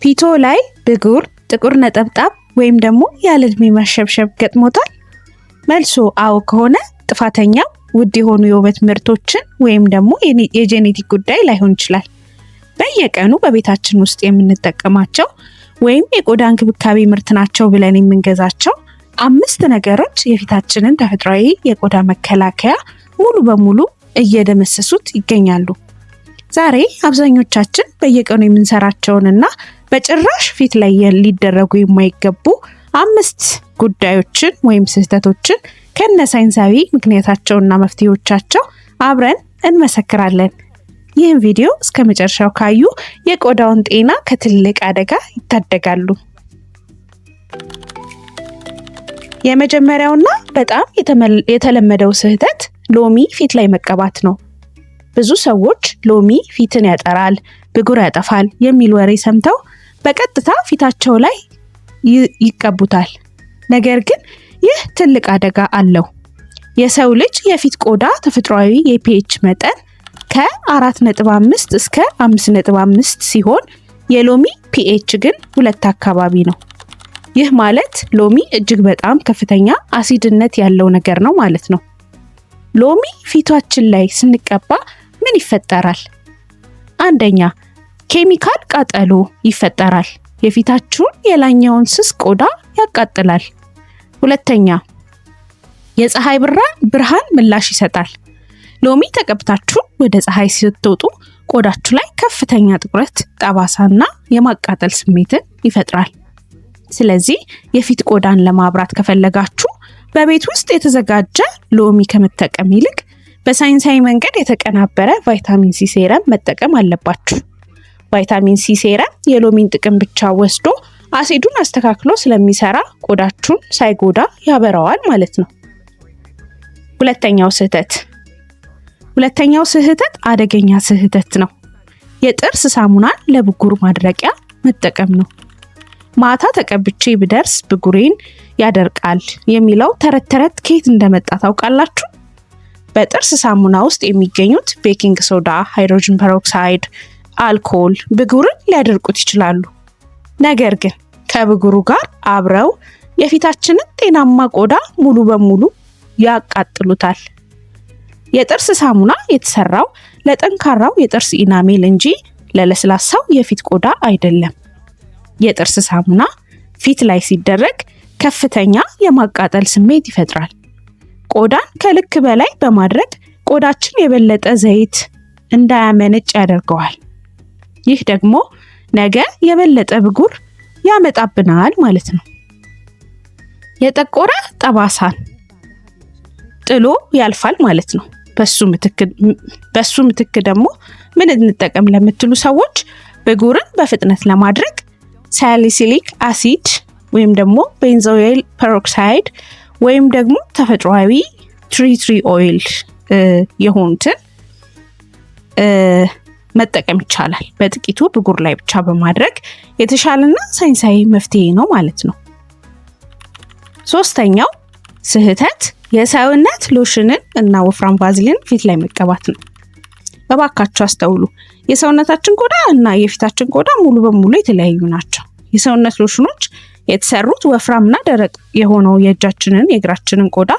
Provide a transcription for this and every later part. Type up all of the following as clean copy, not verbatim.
ፊቶ ላይ ብጉር፣ ጥቁር ነጠብጣብ ወይም ደግሞ ያለ እድሜ መሸብሸብ ገጥሞታል? መልሶ አዎ ከሆነ ጥፋተኛው ውድ የሆኑ የውበት ምርቶችን ወይም ደግሞ የጄኔቲክ ጉዳይ ላይሆን ይችላል። በየቀኑ በቤታችን ውስጥ የምንጠቀማቸው ወይም የቆዳ እንክብካቤ ምርት ናቸው ብለን የምንገዛቸው 5 ነገሮች የፊታችንን ተፈጥሯዊ የቆዳ መከላከያ ሙሉ በሙሉ እየደመሰሱት ይገኛሉ። ዛሬ አብዛኞቻችን በየቀኑ የምንሰራቸውንና በጭራሽ ፊት ላይ ሊደረጉ የማይገቡ 5 ጉዳዮችን ወይም ስህተቶችን ከነ ሳይንሳዊ ምክንያታቸውና መፍትሄዎቻቸው አብረን እንመሰክራለን። ይህን ቪዲዮ እስከ መጨረሻው ካዩ የቆዳውን ጤና ከትልቅ አደጋ ይታደጋሉ። የመጀመሪያውና በጣም የተለመደው ስህተት ሎሚ ፊት ላይ መቀባት ነው። ብዙ ሰዎች ሎሚ ፊትን ያጠራል፣ ብጉር ያጠፋል የሚል ወሬ ሰምተው በቀጥታ ፊታቸው ላይ ይቀቡታል። ነገር ግን ይህ ትልቅ አደጋ አለው። የሰው ልጅ የፊት ቆዳ ተፈጥሯዊ የፒኤች መጠን ከ4.5 እስከ 5.5 ሲሆን የሎሚ ፒኤች ግን 2 አካባቢ ነው። ይህ ማለት ሎሚ እጅግ በጣም ከፍተኛ አሲድነት ያለው ነገር ነው ማለት ነው። ሎሚ ፊታችን ላይ ስንቀባ ምን ይፈጠራል? አንደኛ፣ ኬሚካል ቃጠሎ ይፈጠራል። የፊታችሁን የላይኛውን ስስ ቆዳ ያቃጥላል። ሁለተኛ፣ የፀሐይ ብርሃን ምላሽ ይሰጣል። ሎሚ ተቀብታችሁ ወደ ፀሐይ ስትወጡ ቆዳችሁ ላይ ከፍተኛ ጥቁረት፣ ጠባሳና የማቃጠል ስሜትን ይፈጥራል። ስለዚህ የፊት ቆዳን ለማብራት ከፈለጋችሁ በቤት ውስጥ የተዘጋጀ ሎሚ ከመጠቀም ይልቅ በሳይንሳዊ መንገድ የተቀናበረ ቫይታሚን ሲ ሴረም መጠቀም አለባችሁ። ቫይታሚን ሲ ሴረም የሎሚን ጥቅም ብቻ ወስዶ አሲዱን አስተካክሎ ስለሚሰራ ቆዳችሁን ሳይጎዳ ያበራዋል ማለት ነው። ሁለተኛው ስህተት አደገኛ ስህተት ነው። የጥርስ ሳሙናን ለብጉር ማድረቂያ መጠቀም ነው። ማታ ተቀብቼ ብደርስ ብጉሬን ያደርቃል የሚለው ተረት ከየት እንደመጣ ታውቃላችሁ? በጥርስ ሳሙና ውስጥ የሚገኙት ቤኪንግ ሶዳ፣ ሃይድሮጅን ፐሮክሳይድ፣ አልኮል ብጉርን ሊያደርቁት ይችላሉ። ነገር ግን ከብጉሩ ጋር አብረው የፊታችንን ጤናማ ቆዳ ሙሉ በሙሉ ያቃጥሉታል። የጥርስ ሳሙና የተሰራው ለጠንካራው የጥርስ ኢናሜል እንጂ ለለስላሳው የፊት ቆዳ አይደለም። የጥርስ ሳሙና ፊት ላይ ሲደረግ ከፍተኛ የማቃጠል ስሜት ይፈጥራል። ቆዳን ከልክ በላይ በማድረግ ቆዳችን የበለጠ ዘይት እንዳያመነጭ ያደርገዋል። ይህ ደግሞ ነገ የበለጠ ብጉር ያመጣብናል ማለት ነው። የጠቆረ ጠባሳን ጥሎ ያልፋል ማለት ነው። በሱ ምትክ ደግሞ ምን እንጠቀም ለምትሉ ሰዎች ብጉርን በፍጥነት ለማድረግ ሳሊሲሊክ አሲድ ወይም ደግሞ ቤንዞይል ፐሮክሳይድ ወይም ደግሞ ተፈጥሯዊ ትሪ ኦይል የሆኑትን መጠቀም ይቻላል። በጥቂቱ ብጉር ላይ ብቻ በማድረግ የተሻለና ሳይንሳዊ መፍትሄ ነው ማለት ነው። ሶስተኛው ስህተት የሰውነት ሎሽንን እና ወፍራም ቫዝሊን ፊት ላይ መቀባት ነው። እባካችሁ አስተውሉ። የሰውነታችን ቆዳ እና የፊታችን ቆዳ ሙሉ በሙሉ የተለያዩ ናቸው። የሰውነት ሎሽኖች የተሰሩት ወፍራምና ደረቅ የሆነው የእጃችንን የእግራችንን ቆዳ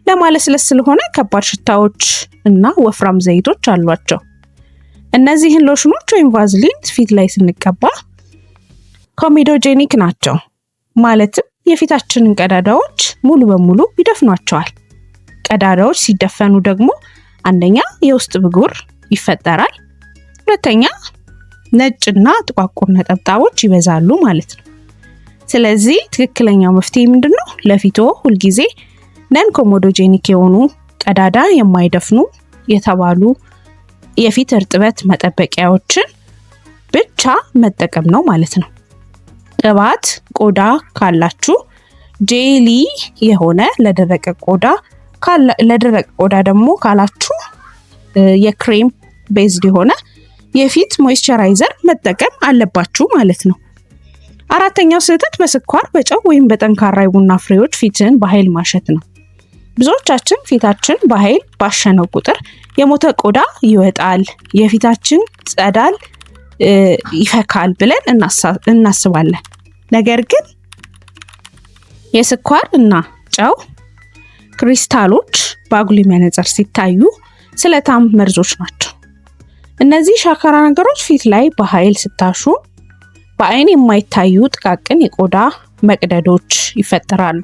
ለማለስለስ ስለሆነ ከባድ ሽታዎች እና ወፍራም ዘይቶች አሏቸው። እነዚህን ሎሽኖች ወይም ቫዝሊን ፊት ላይ ስንቀባ ኮሜዶጄኒክ ናቸው። ማለትም የፊታችንን ቀዳዳዎች ሙሉ በሙሉ ይደፍኗቸዋል። ቀዳዳዎች ሲደፈኑ ደግሞ አንደኛ የውስጥ ብጉር ይፈጠራል፣ ሁለተኛ ነጭና ጥቋቁር ነጠብጣቦች ይበዛሉ ማለት ነው። ስለዚህ ትክክለኛው መፍትሄ ምንድነው? ለፊቶ ሁልጊዜ ነን ኮሜዶጄኒክ የሆኑ ቀዳዳ የማይደፍኑ የተባሉ የፊት እርጥበት መጠበቂያዎችን ብቻ መጠቀም ነው ማለት ነው። ቅባት ቆዳ ካላችሁ ጄሊ የሆነ ለደረቀ ቆዳ ደግሞ ካላችሁ የክሬም ቤዝድ የሆነ የፊት ሞይስቸራይዘር መጠቀም አለባችሁ ማለት ነው። አራተኛው ስህተት በስኳር፣ በጨው ወይም በጠንካራ የቡና ፍሬዎች ፊትን በኃይል ማሸት ነው። ብዙዎቻችን ፊታችን በኃይል ባሸነው ቁጥር የሞተ ቆዳ ይወጣል፣ የፊታችን ጸዳል ይፈካል ብለን እናስባለን። ነገር ግን የስኳር እና ጨው ክሪስታሎች በአጉሊ መነጽር ሲታዩ ስለታም መርዞች ናቸው። እነዚህ ሻካራ ነገሮች ፊት ላይ በኃይል ስታሹ በአይን የማይታዩ ጥቃቅን የቆዳ መቅደዶች ይፈጠራሉ።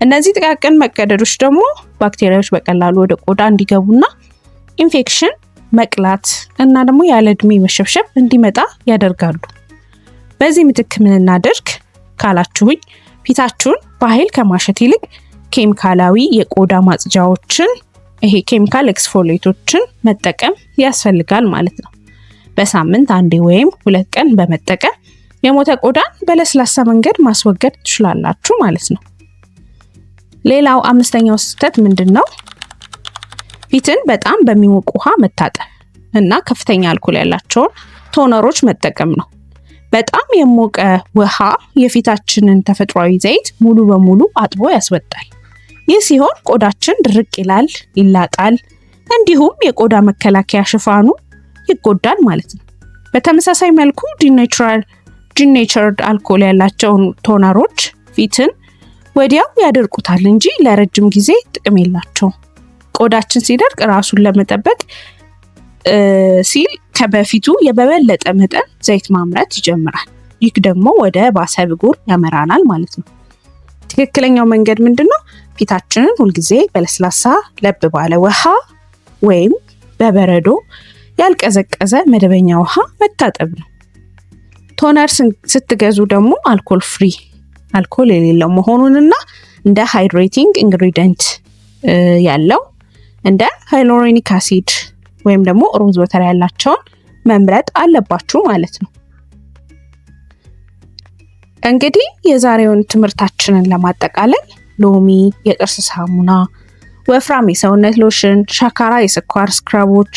እነዚህ ጥቃቅን መቀደዶች ደግሞ ባክቴሪያዎች በቀላሉ ወደ ቆዳ እንዲገቡና ኢንፌክሽን፣ መቅላት እና ደግሞ ያለ እድሜ መሸብሸብ እንዲመጣ ያደርጋሉ። በዚህ ምትክ ምን እናደርግ ካላችሁኝ ፊታችሁን በኃይል ከማሸት ይልቅ ኬሚካላዊ የቆዳ ማጽጃዎችን ኬሚካል ኤክስፎሊየቶችን መጠቀም ያስፈልጋል ማለት ነው። በሳምንት 1 ወይም 2 ቀን በመጠቀም የሞተ ቆዳን በለስላሳ መንገድ ማስወገድ ትችላላችሁ ማለት ነው። ሌላው 5ኛው ስህተት ምንድነው? ፊትን በጣም በሚሞቅ ውሃ መታጠብ እና ከፍተኛ አልኮል ያላቸውን ቶነሮች መጠቀም ነው። በጣም የሞቀ ውሃ የፊታችንን ተፈጥሯዊ ዘይት ሙሉ በሙሉ አጥቦ ያስወጣል። ይህ ሲሆን ቆዳችን ድርቅ ይላል፣ ይላጣል፣ እንዲሁም የቆዳ መከላከያ ሽፋኑ ይጎዳል ማለት ነው። በተመሳሳይ መልኩ ዲኔቸርድ አልኮል ያላቸውን ቶነሮች ፊትን ወዲያው ያደርቁታል እንጂ ለረጅም ጊዜ ጥቅም የላቸውም። ቆዳችን ሲደርቅ ራሱን ለመጠበቅ ሲል ከበፊቱ የበለጠ መጠን ዘይት ማምረት ይጀምራል። ይህ ደግሞ ወደ ባሰ ብጉር ያመራናል ማለት ነው። ትክክለኛው መንገድ ምንድነው? ፊታችንን ሁልጊዜ በለስላሳ ለብ ባለ ውሃ ወይም በበረዶ ያልቀዘቀዘ መደበኛ ውሃ መታጠብ ነው። ቶነር ስትገዙ ደግሞ አልኮል የሌለው መሆኑንና እንደ ሃይድሬቲንግ ኢንግሪዲየንት ያለው እንደ ሃይሎሮኒክ አሲድ ወይም ደግሞ ሮዝ ወተር ያላቸውን መምረጥ አለባችሁ ማለት ነው። እንግዲህ የዛሬውን ትምህርታችንን ለማጠቃለል ሎሚ፣ የጥርስ ሳሙና፣ ወፍራም የሰውነት ሎሽን፣ ሻካራ የስኳር ስክራቦች፣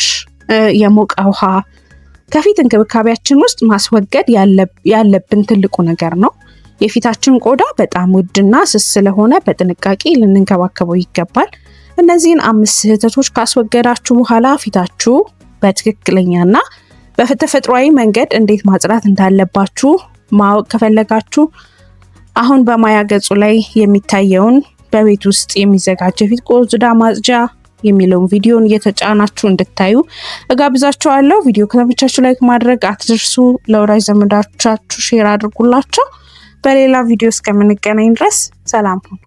የሞቀ ውሃ ከፊት እንክብካቤያችን ውስጥ ማስወገድ ያለብን ትልቁ ነገር ነው። የፊታችን ቆዳ በጣም ውድና ስስ ስለሆነ በጥንቃቄ ልንንከባከበው ይገባል። እነዚህን 5 ስህተቶች ካስወገዳችሁ በኋላ ፊታችሁ በትክክለኛና በተፈጥሯዊ መንገድ እንዴት ማጽዳት እንዳለባችሁ ማወቅ ከፈለጋችሁ አሁን በማያ ገጹ ላይ የሚታየውን በቤት ውስጥ የሚዘጋጅ የፊት ቆዳ ማጽጃ የሚለውን ቪዲዮን እየተጫናችሁ እንድታዩ እጋብዛችኋለሁ። ቪዲዮ ከተመቻችሁ ላይክ ማድረግ አትርሱ። ለወዳጅ ዘመዶቻችሁ ሼር አድርጉላቸው። በሌላ ቪዲዮ እስከምንገናኝ ድረስ ሰላም ሁኑ።